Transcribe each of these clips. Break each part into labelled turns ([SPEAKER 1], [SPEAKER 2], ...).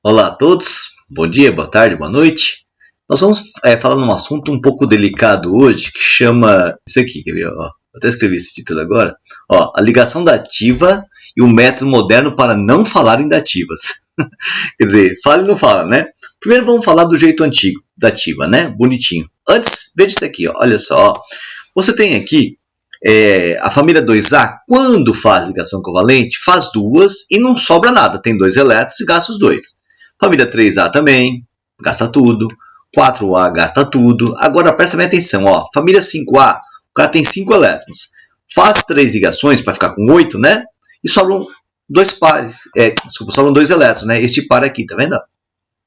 [SPEAKER 1] Olá a todos, bom dia, boa tarde, boa noite. Nós vamos falar num assunto um pouco delicado hoje, que chama isso aqui, quer ver? Ó, eu até escrevi esse título agora. Ó, a ligação dativa e o método moderno para não falar em dativas. Quer dizer, fala e não fala, né? Primeiro vamos falar do jeito antigo, dativa, né? Bonitinho. Antes, veja isso aqui, ó, olha só. Ó. Você tem aqui a família 2A, quando faz ligação covalente, faz duas e não sobra nada. Tem dois elétrons e gasta os dois. Família 3A também, gasta tudo. 4A gasta tudo. Agora presta bem atenção, ó. Família 5A, o cara tem 5 elétrons. Faz 3 ligações para ficar com 8, né? E sobram dois pares. Sobram 2 elétrons, né? Este par aqui, tá vendo?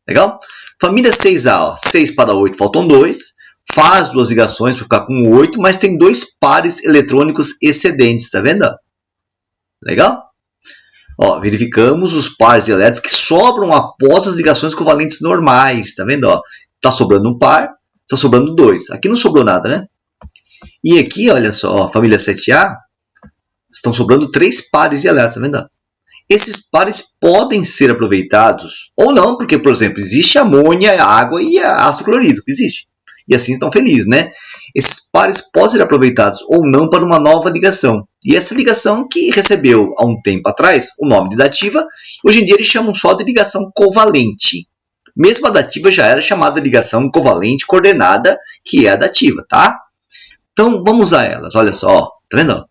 [SPEAKER 1] Legal? Família 6A, ó. 6 para 8, faltam 2. Faz 2 ligações para ficar com 8, mas tem 2 pares eletrônicos excedentes, tá vendo? Legal? Ó, verificamos os pares de elétrons que sobram após as ligações covalentes normais. Tá vendo? Está sobrando um par, está sobrando 2. Aqui não sobrou nada, né? E aqui, olha só, ó, família 7A, estão sobrando 3 pares de elétrons. Tá vendo? Esses pares podem ser aproveitados ou não, porque, por exemplo, existe amônia, água e ácido clorídrico. Existe. E assim estão felizes, né? Esses pares podem ser aproveitados ou não para uma nova ligação. E essa ligação que recebeu há um tempo atrás o nome de dativa, hoje em dia eles chamam só de ligação covalente. Mesmo a dativa já era chamada de ligação covalente coordenada, que é a dativa, tá? Então vamos usar elas, olha só, ó, tá vendo?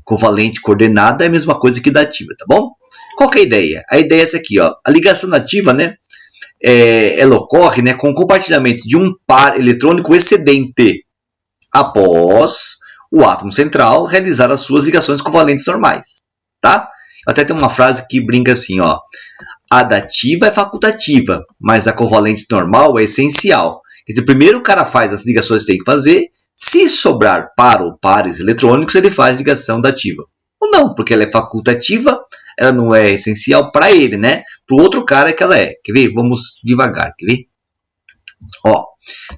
[SPEAKER 1] Covalente coordenada é a mesma coisa que dativa, tá bom? Qual que é a ideia? A ideia é essa aqui, ó. A ligação dativa, né? Ela ocorre, né, com o compartilhamento de um par eletrônico excedente após o átomo central realizar as suas ligações covalentes normais, tá? Até tem uma frase que brinca assim, ó. A dativa é facultativa, mas a covalente normal é essencial. Quer dizer, primeiro o cara faz as ligações que tem que fazer, se sobrar par ou pares eletrônicos, ele faz ligação dativa. Ou não, porque ela é facultativa, ela não é essencial para ele, né? Para o outro cara que ela é. Quer ver? Vamos devagar, quer ver? Ó,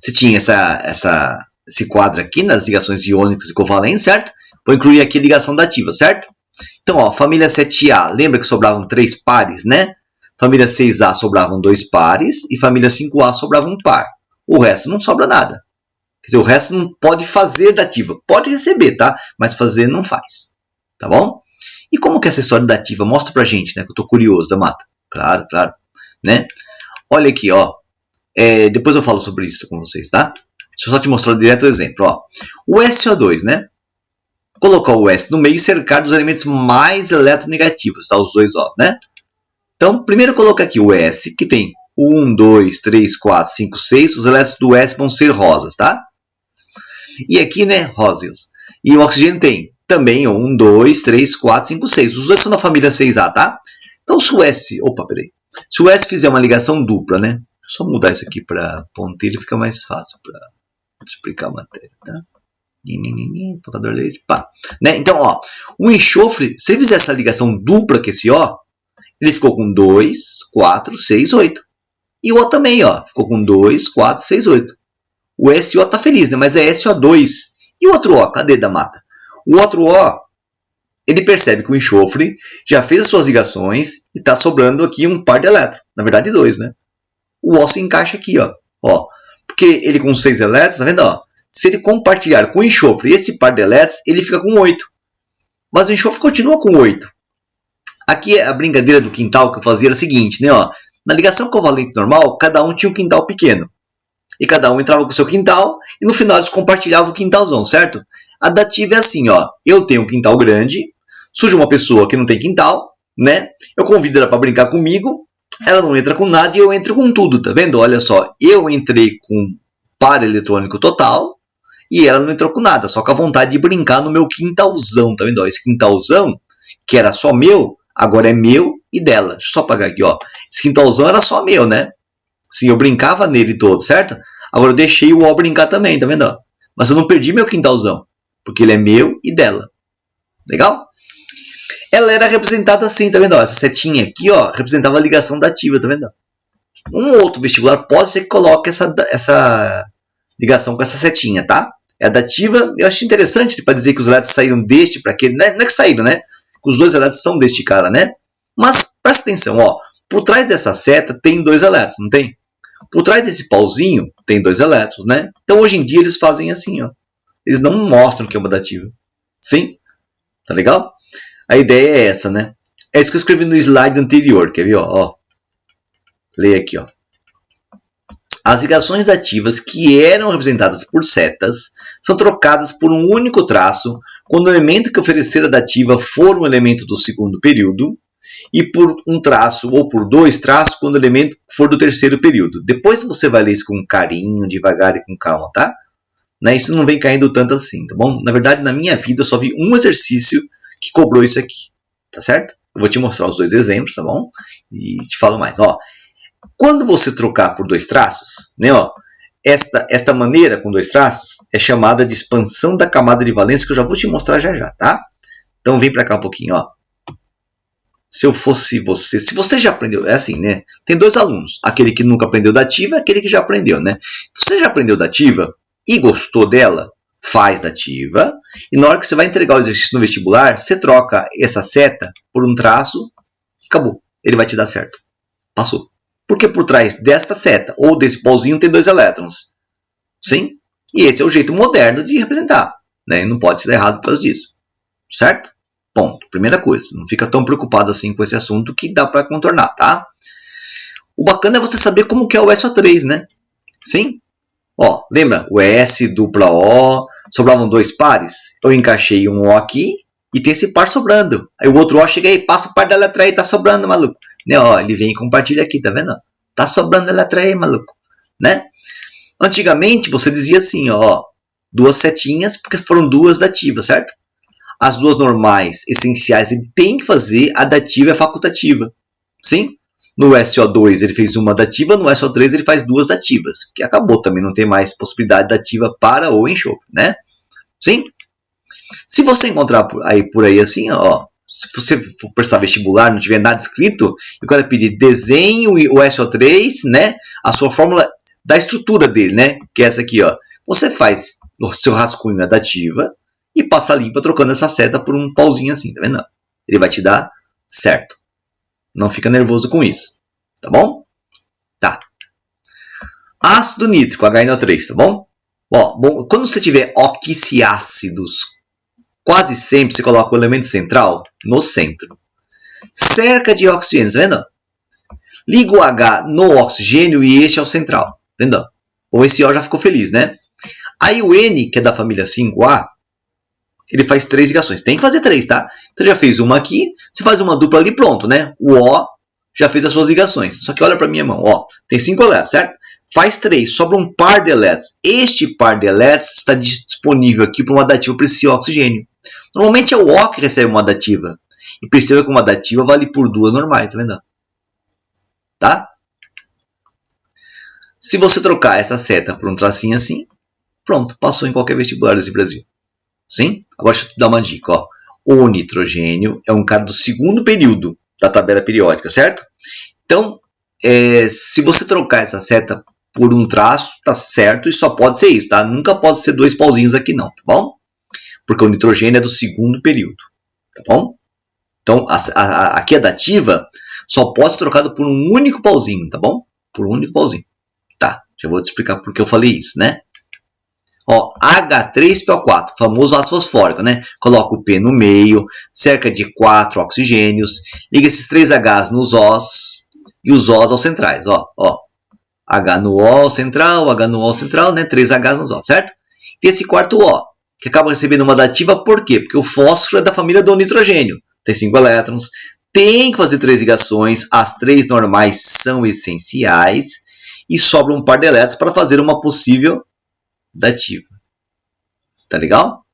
[SPEAKER 1] você tinha esse quadro aqui nas ligações iônicas e covalentes, certo? Vou incluir aqui a ligação dativa, certo? Então, ó, família 7A, lembra que sobravam 3 pares, né? Família 6A sobravam 2 pares e família 5A sobrava um par. O resto não sobra nada. Quer dizer, o resto não pode fazer dativa. Pode receber, tá? Mas fazer não faz. Tá bom? E como que é essa história dativa? Mostra pra gente, né? Que eu tô curioso da mata. Claro, claro. Né? Olha aqui, ó. Depois eu falo sobre isso com vocês, tá? Deixa eu só te mostrar direto o exemplo, ó. O SO2, né? Colocar o S no meio e cercar dos elementos mais eletronegativos, tá? Os dois Os, né? Então, primeiro coloca aqui o S, que tem 1, 2, 3, 4, 5, 6. Os elétrons do S vão ser rosas, tá? E aqui, né, róseos. E o oxigênio tem também 1, 2, 3, 4, 5, 6. Os dois são da família 6A, tá? Então, se o S... Opa, peraí. Se o S fizer uma ligação dupla, né? Só mudar isso aqui para ponteiro fica mais fácil para explicar a matéria, tá? Contador laser, pá. Né? Então, ó, o enxofre, se ele fizer essa ligação dupla com esse O, ele ficou com 2, 4, 6, 8. E o O também, ó, ficou com 2, 4, 6, 8. O SO tá feliz, né? Mas é SO2. E o outro O, cadê da mata? O outro O, ele percebe que o enxofre já fez as suas ligações e tá sobrando aqui um par de elétrons. Na verdade, 2, né? O O se encaixa aqui, ó. Porque ele com 6 elétrons, tá vendo? Ó? Se ele compartilhar com o enxofre esse par de elétrons, ele fica com 8. Mas o enxofre continua com 8. Aqui a brincadeira do quintal que eu fazia era a seguinte, né? Ó, na ligação covalente normal, cada um tinha um quintal pequeno. E cada um entrava com o seu quintal e no final eles compartilhavam o quintalzão, certo? A dativa é assim, ó. Eu tenho um quintal grande, surge uma pessoa que não tem quintal, né? Eu convido ela para brincar comigo, ela não entra com nada e eu entro com tudo, tá vendo? Olha só, eu entrei com par eletrônico total e ela não entrou com nada, só com a vontade de brincar no meu quintalzão, tá vendo? Ó, esse quintalzão, que era só meu, agora é meu e dela. Deixa eu só apagar aqui, ó. Esse quintalzão era só meu, né? Sim, eu brincava nele todo, certo? Agora eu deixei o O brincar também, tá vendo? Ó? Mas eu não perdi meu quintalzão, porque ele é meu e dela. Legal? Ela era representada assim, tá vendo? Ó, essa setinha aqui, ó, representava a ligação dativa, tá vendo? Um outro vestibular pode ser que coloque essa ligação com essa setinha, tá? É a dativa, eu acho interessante para dizer que os elétrons saíram deste para aquele. Não é que saíram, né? Os dois elétrons são deste cara, né? Mas presta atenção, ó. Por trás dessa seta tem 2 elétrons, não tem? Por trás desse pauzinho tem 2 elétrons, né? Então hoje em dia eles fazem assim, ó. Eles não mostram que é uma dativa. Sim? Tá legal? A ideia é essa, né? É isso que eu escrevi no slide anterior, quer ver? Ó. Leia aqui, ó. As ligações dativas que eram representadas por setas são trocadas por um único traço quando o elemento que oferecer a dativa for um elemento do segundo período e por um traço ou por 2 traços quando o elemento for do terceiro período. Depois você vai ler isso com carinho, devagar e com calma, tá? Né? Isso não vem caindo tanto assim, tá bom? Na verdade, na minha vida eu só vi um exercício que cobrou isso aqui, tá certo? Eu vou te mostrar os 2 exemplos, tá bom? E te falo mais, ó. Quando você trocar por 2 traços, né, ó, esta maneira com 2 traços é chamada de expansão da camada de valência, que eu já vou te mostrar já já, tá? Então vem para cá um pouquinho, ó. Se eu fosse você, se você já aprendeu, é assim, né? Tem 2 alunos, aquele que nunca aprendeu dativa e aquele que já aprendeu, né? Se você já aprendeu dativa e gostou dela, faz dativa, e na hora que você vai entregar o exercício no vestibular, você troca essa seta por um traço e acabou. Ele vai te dar certo. Passou. Porque por trás desta seta ou desse pauzinho tem 2 elétrons. Sim? E esse é o jeito moderno de representar. Né? Não pode ser errado por causa disso. Certo? Ponto. Primeira coisa. Não fica tão preocupado assim com esse assunto que dá para contornar, tá? O bacana é você saber como que é o SO3, né? Sim? Ó, lembra? O S, dupla O, sobravam 2 pares. Eu encaixei um O aqui e tem esse par sobrando. Aí o outro O chega aí, passa o par da letra E, tá sobrando, maluco. Né? Ó, ele vem e compartilha aqui, tá vendo? Tá sobrando a letra E, maluco. Né? Antigamente você dizia assim, ó, 2 setinhas, porque foram 2 dativas, certo? As 2 normais, essenciais, ele tem que fazer, a dativa é facultativa. Sim? No SO2 ele fez uma dativa, no SO3 ele faz 2 dativas, que acabou também, não tem mais possibilidade dativa para o enxofre, né? Sim? Se você encontrar por aí assim, ó, se você for prestar vestibular, não tiver nada escrito, e o cara pedir desenhe o SO3, né? A sua fórmula da estrutura dele, né? Que é essa aqui, ó. Você faz o seu rascunho na dativa e passa a limpa trocando essa seta por um pauzinho assim, tá vendo? Ele vai te dar certo. Não fica nervoso com isso, tá bom? Tá. Ácido nítrico, HNO3, tá bom? Ó, bom, quando você tiver oxiácidos, quase sempre você coloca o elemento central no centro. Cerca de oxigênio, tá vendo? Liga o H no oxigênio e este é o central, tá vendo? Ou esse O já ficou feliz, né? Aí o N, que é da família 5A, ele faz 3 ligações. Tem que fazer 3, tá? Então já fez uma aqui, você faz uma dupla ali, pronto, né? O O já fez as suas ligações. Só que olha para minha mão, ó, tem 5 elétrons, certo? Faz 3, sobra um par de elétrons. Este par de elétrons está disponível aqui para uma dativa para esse oxigênio. Normalmente é o O que recebe uma dativa. E perceba que uma dativa vale por 2 normais, tá vendo? Tá? Se você trocar essa seta por um tracinho assim, pronto, passou em qualquer vestibular desse Brasil. Sim? Agora deixa eu te dar uma dica, ó. O nitrogênio é um cara do segundo período da tabela periódica, certo? Então, se você trocar essa seta por um traço, tá certo, e só pode ser isso, tá? Nunca pode ser 2 pauzinhos aqui não, tá bom? Porque o nitrogênio é do segundo período, tá bom? Então, aqui a dativa só pode ser trocada por um único pauzinho, tá bom? Por um único pauzinho. Tá, já vou te explicar por que eu falei isso, né? Ó, H3PO4, famoso ácido fosfórico, né? Coloca o P no meio, cerca de 4 oxigênios, liga esses 3 Hs nos Os e os Os aos centrais, ó. H no O central, H no O central, né? 3 Hs nos Os, certo? E esse quarto O, que acaba recebendo uma dativa, por quê? Porque o fósforo é da família do nitrogênio, tem 5 elétrons, tem que fazer 3 ligações, as 3 normais são essenciais, e sobra um par de elétrons para fazer uma possível dativa. Tá legal?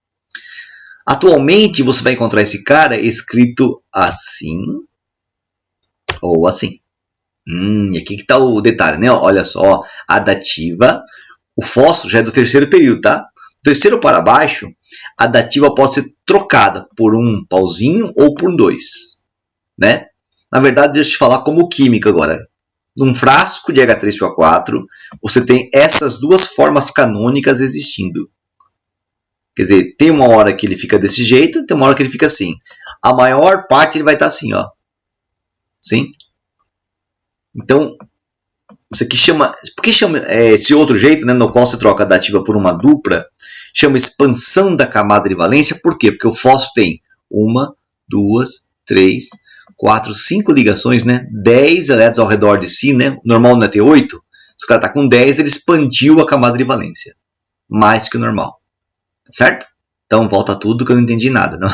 [SPEAKER 1] Atualmente você vai encontrar esse cara escrito assim ou assim. E aqui que está o detalhe, né? Olha só, a dativa, o fósforo já é do terceiro período, tá? Do terceiro para baixo, a dativa pode ser trocada por um pauzinho ou por 2, né? Na verdade, deixa eu te falar como química agora. Num frasco de H3PO4, você tem essas 2 formas canônicas existindo. Quer dizer, tem uma hora que ele fica desse jeito, tem uma hora que ele fica assim. A maior parte ele vai estar assim, ó. Sim? Então, isso aqui chama... Por que chama esse outro jeito, né, no qual você troca a dativa por uma dupla? Chama expansão da camada de valência. Por quê? Porque o fósforo tem 1, 2, 3, 4, 5 ligações, né? 10 elétrons ao redor de si, né? O normal não é ter 8. Se o cara está com 10, ele expandiu a camada de valência. Mais que o normal. Certo? Então volta tudo que eu não entendi nada. Não?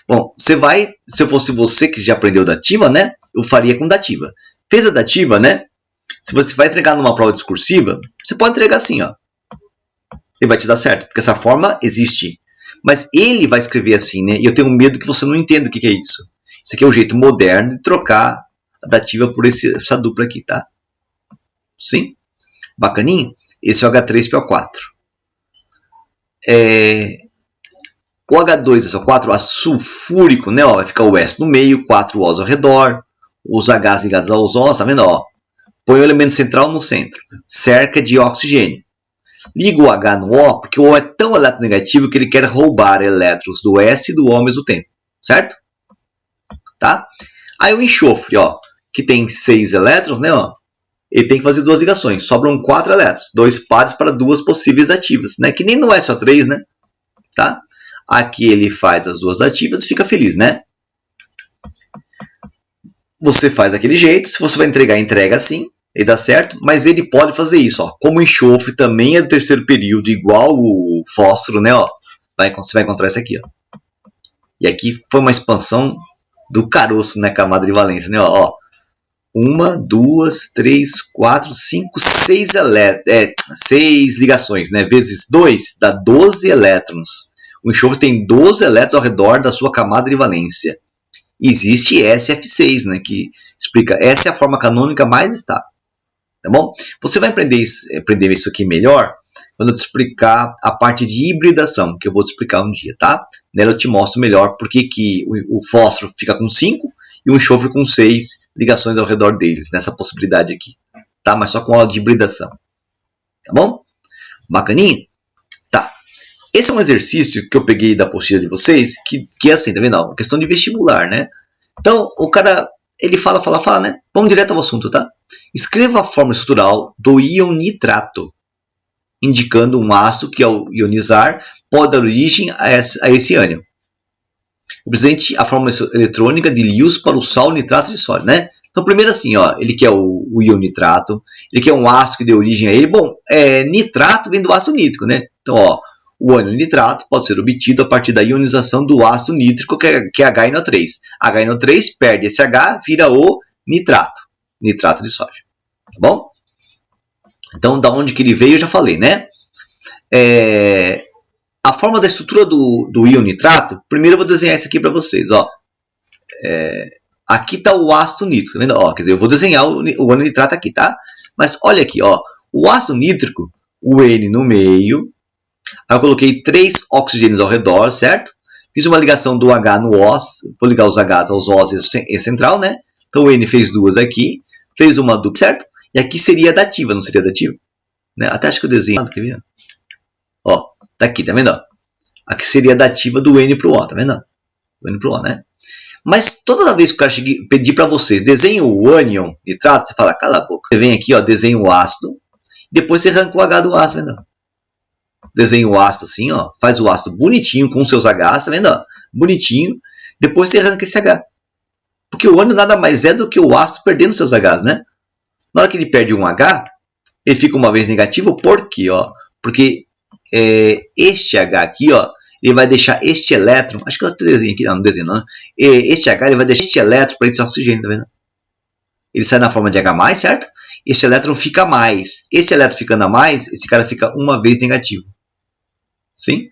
[SPEAKER 1] Bom, você vai... Se eu fosse você que já aprendeu dativa, né? Eu faria com dativa. Fez a dativa, né? Se você vai entregar numa prova discursiva, você pode entregar assim, ó. Ele vai te dar certo, porque essa forma existe. Mas ele vai escrever assim, né? E eu tenho medo que você não entenda o que é isso. Isso aqui é o jeito moderno de trocar a dativa por essa dupla aqui, tá? Sim? Bacaninho? Esse é o H3PO4. O H2SO4, sulfúrico, né? Ó, vai ficar o S no meio, 4 Os ao redor, os Hs ligados aos Os, tá vendo? Ó, põe o elemento central no centro, cerca de oxigênio. Liga o H no O, porque o O é tão eletronegativo que ele quer roubar elétrons do S e do O ao mesmo tempo, certo? Tá? Aí o enxofre, ó, que tem 6 elétrons, né? Ó, ele tem que fazer 2 ligações, sobram 4 elétrons, 2 pares para 2 possíveis dativas, né? Que nem no SO3, né? Tá? Aqui ele faz as 2 dativas e fica feliz, né? Você faz daquele jeito, se você vai entregar, entrega assim, e dá certo, mas ele pode fazer isso, ó. Como o enxofre também é do terceiro período, igual o fósforo, né? Ó, você vai encontrar isso aqui, ó. E aqui foi uma expansão do caroço, né? Camada de valência, né? Ó, 1, 2, 3, 4, 5, 6 ligações, né? Vezes 2 dá 12 elétrons. O enxofre tem 12 elétrons ao redor da sua camada de valência. Existe SF6, né? Que explica, essa é a forma canônica mais estável. Tá bom? Você vai aprender isso aqui melhor quando eu te explicar a parte de hibridação, que eu vou te explicar um dia, tá? Nela eu te mostro melhor porque que o fósforo fica com 5 e o enxofre com 6 ligações ao redor deles, nessa possibilidade aqui. Tá? Mas só com aula de hibridação. Tá bom? Bacaninha? Tá. Esse é um exercício que eu peguei da apostila de vocês, que é assim, tá vendo? Uma questão de vestibular, né? Então, o cara, ele fala, né? Vamos direto ao assunto, tá? Escreva a fórmula estrutural do íon nitrato, indicando um ácido que, ao ionizar, pode dar origem a esse ânion. Represente a fórmula eletrônica de Lewis para o sal nitrato de sódio, né? Então, primeiro assim, ó, ele quer o íon nitrato, ele quer um ácido que dê origem a ele. Bom, nitrato vem do ácido nítrico, né? Então, ó, o ânion nitrato pode ser obtido a partir da ionização do ácido nítrico, que é HNO3. HNO3 perde esse H, vira o nitrato de sódio. Tá bom? Então, da onde que ele veio, eu já falei, né? A forma da estrutura do íon nitrato, primeiro eu vou desenhar isso aqui para vocês. Ó. Aqui está o ácido nítrico, tá vendo? Ó, quer dizer, eu vou desenhar o ânion nitrato aqui, tá? Mas olha aqui, ó, o ácido nítrico, o N no meio, aí eu coloquei 3 oxigênios ao redor, certo? Fiz uma ligação do H no Os, vou ligar os Hs aos Os e central, né? Então o N fez 2 aqui, fez uma dupla, certo? E aqui seria dativa, não seria dativa? Né? Até acho que eu desenho, quer ver? Ó, tá aqui, tá vendo? Ó? Aqui seria a dativa do N para o O, tá vendo? O N para o O, né? Mas toda vez que o cara pedir para vocês, desenhe o ânion nitrato, você fala, cala a boca. Você vem aqui, ó, desenha o ácido, depois você arranca o H do ácido, tá vendo? Desenha o ácido assim, ó, faz o ácido bonitinho com os seus Hs, tá vendo? Ó? Bonitinho, depois você arranca esse H. Porque o ânion nada mais é do que o ácido perdendo seus Hs, né? Na hora que ele perde um H, ele fica uma vez negativo, por quê? Ó? Porque este H aqui, ó, ele vai deixar este elétron, acho que eu desenho aqui, não desenho não, este H ele vai deixar este elétron para esse oxigênio, tá vendo? Ele sai na forma de H+, certo? Este elétron fica a mais. Esse elétron ficando a mais, esse cara fica uma vez negativo. Sim?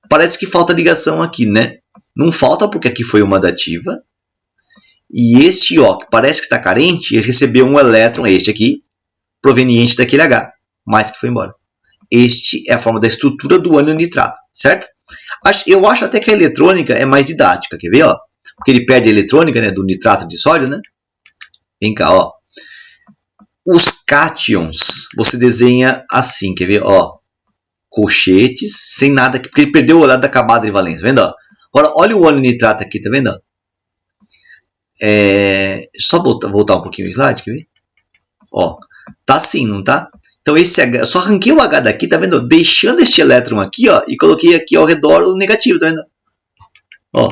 [SPEAKER 1] Parece que falta ligação aqui, né? Não falta porque aqui foi uma dativa. E este O, que parece que está carente, ele recebeu um elétron, este aqui, proveniente daquele H, mais que foi embora. Este é a forma da estrutura do ânion nitrato, certo? Eu acho até que a eletrônica é mais didática, quer ver? Ó? Porque ele perde a eletrônica, né, do nitrato de sódio, né? Vem cá, ó. Os cátions, você desenha assim, quer ver? Ó, colchetes, sem nada, porque ele perdeu o lado da camada de valência, tá vendo? Ó? Agora, olha o ânion nitrato aqui, tá vendo? Só voltar um pouquinho o slide, quer ver? Ó, tá assim, não tá? Então esse H, eu só arranquei o H daqui, tá vendo? Deixando este elétron aqui, ó, e coloquei aqui ao redor o negativo, tá vendo? Ó,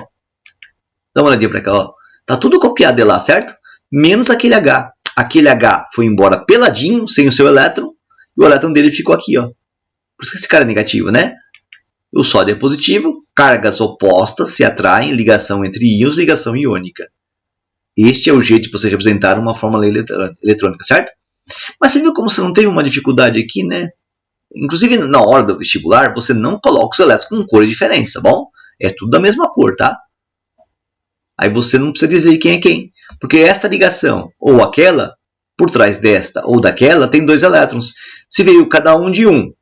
[SPEAKER 1] dá uma olhadinha pra cá, ó. Tá tudo copiado de lá, certo? Menos aquele H. Aquele H foi embora peladinho, sem o seu elétron, e o elétron dele ficou aqui, ó. Por isso que esse cara é negativo, né? O sódio é positivo, cargas opostas se atraem, ligação entre íons, ligação iônica. Este é o jeito de você representar uma fórmula eletrônica, certo? Mas você viu como você não teve uma dificuldade aqui, né? Inclusive, na hora do vestibular, você não coloca os elétrons com cores diferentes, tá bom? É tudo da mesma cor, tá? Aí você não precisa dizer quem é quem. Porque esta ligação, ou aquela, por trás desta ou daquela, tem dois elétrons. Se veio cada um de um,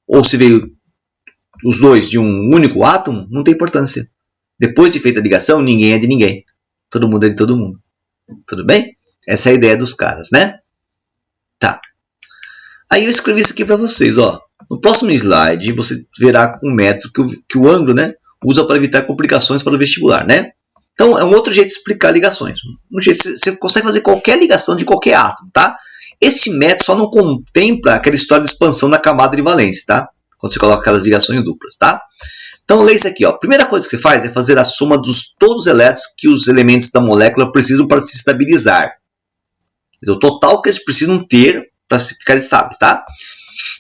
[SPEAKER 1] ou se veio os dois de um único átomo, não tem importância. Depois de feita a ligação, ninguém é de ninguém. Todo mundo é de todo mundo. Tudo bem? Essa é a ideia dos caras, né? Tá. Aí eu escrevi isso aqui para vocês, ó. No próximo slide, você verá um método que o Anglo, né, usa para evitar complicações para o vestibular, né? Então, é um outro jeito de explicar ligações. Você consegue fazer qualquer ligação de qualquer átomo, tá? Esse método só não contempla aquela história de expansão da camada de valência, tá? Quando você coloca aquelas ligações duplas, tá? Então, leia isso aqui, ó. A primeira coisa que você faz é fazer a soma dos todos os elétrons que os elementos da molécula precisam para se estabilizar. Quer dizer, o total que eles precisam ter para ficar estáveis, tá?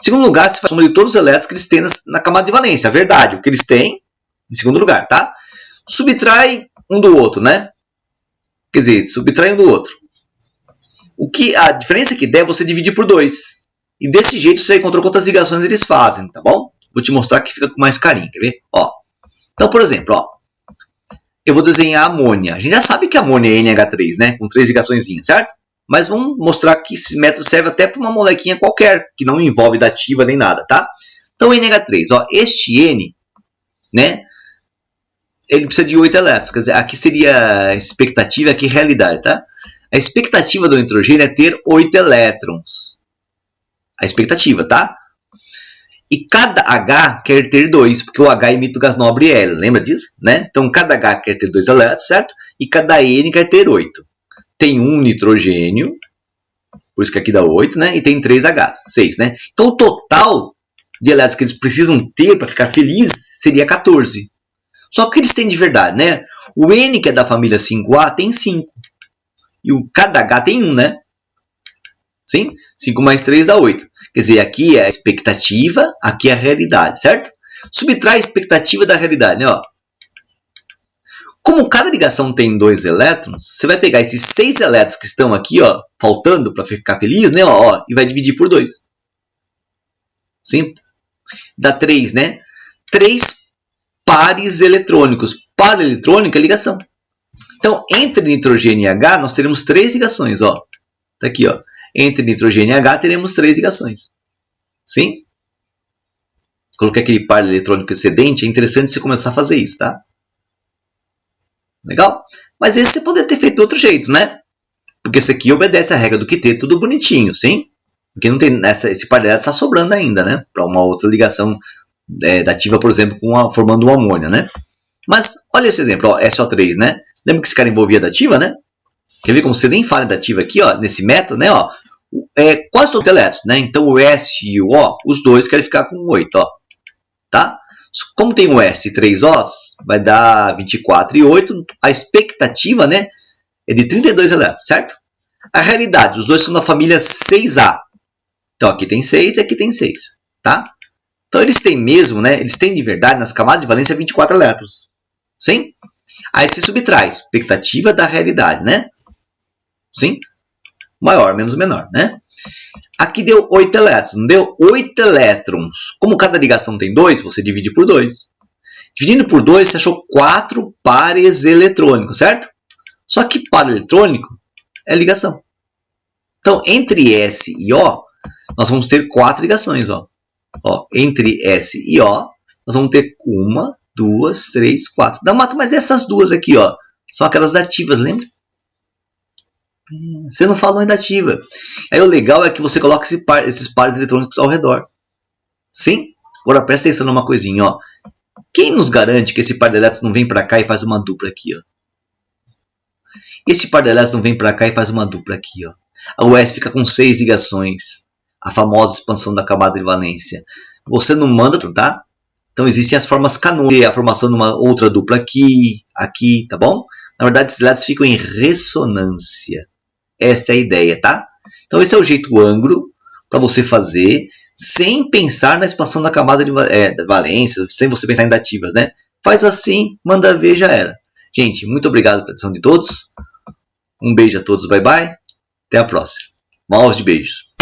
[SPEAKER 1] Em segundo lugar, você faz a soma de todos os elétrons que eles têm na camada de valência. A verdade, o que eles têm, em segundo lugar, tá? Subtrai um do outro, né? Quer dizer, subtrai um do outro. A diferença que der, você divide por 2. E desse jeito você encontrou quantas ligações eles fazem, tá bom? Vou te mostrar que fica com mais carinho, quer ver? Ó. Então, por exemplo, ó, eu vou desenhar a amônia. A gente já sabe que a amônia é NH3, né? Com 3 ligações, certo? Mas vamos mostrar que esse método serve até para uma molequinha qualquer, que não envolve dativa nem nada, tá? Então, NH3, ó, este N, né? Ele precisa de 8 elétrons. Quer dizer, aqui seria a expectativa, aqui realidade, tá? A expectativa do nitrogênio é ter 8 elétrons. A expectativa, tá? E cada H quer ter 2, porque o H imita o gás nobre L, lembra disso? Né? Então, cada H quer ter 2 elétrons, certo? E cada N quer ter 8. Tem um nitrogênio, por isso que aqui dá 8, né? E tem 3 H, 6, né? Então, o total de elétrons que eles precisam ter para ficar felizes seria 14. Só que eles têm de verdade, né? O N, que é da família 5A, tem 5. E o cada H tem 1, né? Sim? 5 mais 3 dá 8. Quer dizer, aqui é a expectativa, aqui é a realidade, certo? Subtrai a expectativa da realidade, né? Ó. Como cada ligação tem 2 elétrons, você vai pegar esses 6 elétrons que estão aqui, ó, faltando para ficar feliz, né? Ó, e vai dividir por 2. Sim? Dá 3, né? 3 pares eletrônicos. Par eletrônico é ligação. Então, entre nitrogênio e H, nós teremos 3 ligações, ó. Tá aqui, ó. Entre nitrogênio e H, teremos 3 ligações. Sim? Coloquei aquele par eletrônico excedente. É interessante você começar a fazer isso, tá? Legal? Mas esse você poderia ter feito de outro jeito, né? Porque esse aqui obedece à regra do QT, tudo bonitinho, sim? Porque não tem esse par de elétrons está sobrando ainda, né? Para uma outra ligação dativa, por exemplo, formando um amônio, né? Mas olha esse exemplo, ó, SO3, né? Lembra que esse cara envolvia dativa, né? Quer ver como você nem fala dativa aqui, ó, nesse método, né? Ó, quase todos os elétrons, né? Então o S e o O, os dois querem ficar com 8, ó. Tá? Como tem o S e 3 Os, vai dar 24 e 8. A expectativa, né, é de 32 elétrons, certo? A realidade, os dois são da família 6A. Então aqui tem 6 e aqui tem 6, tá? Então eles têm mesmo, né? Eles têm de verdade nas camadas de valência 24 elétrons. Sim? Aí se subtrai expectativa da realidade, né? Sim? Maior menos menor, né? Aqui deu 8 elétrons, não deu? 8 elétrons. Como cada ligação tem 2, você divide por 2. Dividindo por 2, você achou 4 pares eletrônicos, certo? Só que par eletrônico é ligação. Então, entre S e O, nós vamos ter 4 ligações, ó. Ó, entre S e O, nós vamos ter 1, 2, 3, 4. Não, mas essas duas aqui, ó, são aquelas dativas, lembra? Você não falou em dativa. Aí o legal é que você coloca esses pares eletrônicos ao redor. Sim? Agora presta atenção numa coisinha, ó. Quem nos garante que esse par de elétrons não vem para cá e faz uma dupla aqui, ó? Esse par de elétrons vem para cá e faz uma dupla aqui, ó. A US fica com 6 ligações. A famosa expansão da camada de valência. Você não manda, tá? Então existem as formas canônicas, a formação de uma outra dupla aqui, aqui, tá bom? Na verdade, esses elétrons ficam em ressonância. Esta é a ideia, tá? Então esse é o jeito ângro para você fazer sem pensar na expansão da camada de valência, sem você pensar em dativas, né? Faz assim, manda ver, já era. Gente, muito obrigado pela atenção de todos. Um beijo a todos, bye bye. Até a próxima. Maus de beijos.